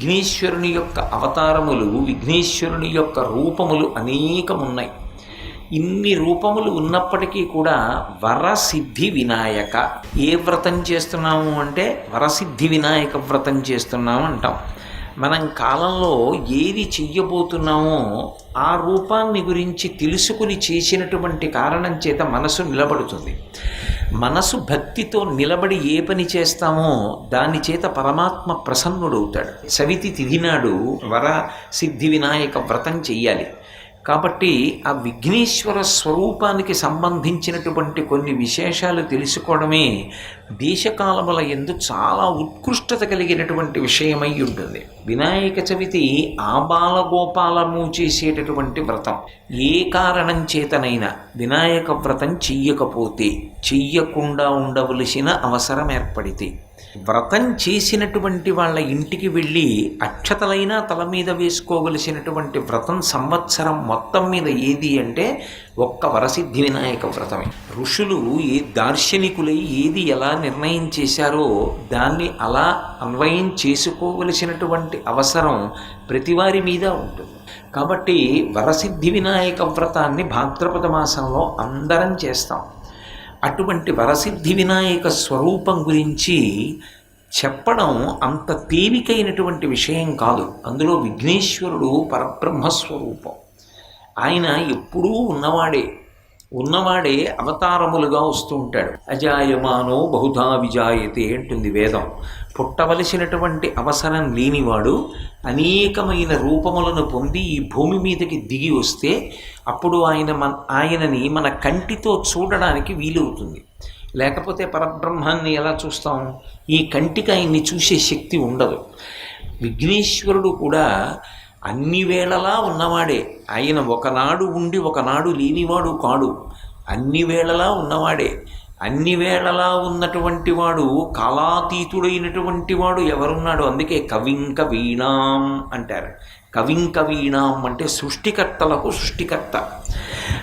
విఘ్నేశ్వరుని యొక్క అవతారములు, విఘ్నేశ్వరుని యొక్క రూపములు అనేకమున్నాయి. ఇన్ని రూపములు ఉన్నప్పటికీ కూడా వరసిద్ధి వినాయక ఏ వ్రతం చేస్తున్నాము అంటే వరసిద్ధి వినాయక వ్రతం చేస్తున్నాము అంటాం. మనం కాలంలో ఏది చెయ్యబోతున్నామో ఆ రూపాన్ని గురించి తెలుసుకుని చేసినటువంటి కారణం చేత మనసు నిలబడుతుంది. మనసు భక్తితో నిలబడి ఏ పని చేస్తామో దాని చేత పరమాత్మ ప్రసన్నుడవుతాడు. సవితి తిథి నాడు వర సిద్ధి వినాయక వ్రతం చెయ్యాలి. కాబట్టి ఆ విఘ్నేశ్వర స్వరూపానికి సంబంధించినటువంటి కొన్ని విశేషాలు తెలుసుకోవడమే దేశకాలముల యందు చాలా ఉత్కృష్టత కలిగినటువంటి విషయమై ఉంటుంది. వినాయక చవితి ఆబాలగోపాలము చేసేటటువంటి వ్రతం. ఏ కారణం చేతనైనా వినాయక వ్రతం చెయ్యకపోతే, చెయ్యకుండా ఉండవలసిన అవసరం ఏర్పడితే, వ్రతం చేసినటువంటి వాళ్ళ ఇంటికి వెళ్ళి అక్షతలైనా తల మీద వేసుకోవలసినటువంటి వ్రతం సంవత్సరం మొత్తం మీద ఏది అంటే ఒక్క వరసిద్ధి వినాయక వ్రతమే. ఋషులు ఏ దార్శనికులై ఏది ఎలా నిర్ణయం చేశారో దాన్ని అలా అన్వయం చేసుకోవలసినటువంటి అవసరం ప్రతివారి మీద ఉంటుంది. కాబట్టి వరసిద్ధి వినాయక వ్రతాన్ని భాద్రపద మాసంలో అందరం చేస్తాం. అటువంటి వరసిద్ధి వినాయక స్వరూపం గురించి చెప్పడం అంత తేలికైనటువంటి విషయం కాదు. అందులో విఘ్నేశ్వరుడు పరబ్రహ్మస్వరూపం. ఆయన ఎప్పుడూ ఉన్నవాడే అవతారములుగా వస్తూ ఉంటాడు. అజాయమానో బహుధా విజాయతే అంటుంది వేదం. పుట్టవలసినటువంటి అవసరం లేనివాడు అనేకమైన రూపములను పొంది ఈ భూమి మీదకి దిగి వస్తే అప్పుడు ఆయనని మన కంటితో చూడడానికి వీలవుతుంది. లేకపోతే పరబ్రహ్మాన్ని ఎలా చూస్తాం? ఈ కంటికి ఆయన్ని చూసే శక్తి ఉండదు. విఘ్నేశ్వరుడు కూడా అన్ని వేళలా ఉన్నవాడే. ఆయన ఒకనాడు ఉండి ఒకనాడు లేనివాడు కాడు. అన్ని వేళలా ఉన్నవాడే. అన్ని వేళలా ఉన్నటువంటి వాడు, కాలాతీతుడైనటువంటి వాడు ఎవరున్నాడు? అందుకే కవింక వీణాం అంటారు. కవింక వీణాం అంటే సృష్టికర్తలకు సృష్టికర్త.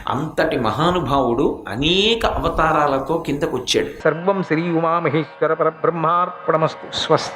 అంతటి మహానుభావుడు అనేక అవతారాలతో కిందకు వచ్చాడు. సర్వం శ్రీ ఉమామహేశ్వర పరబ్రహ్మార్పణమస్తు. స్వస్తి.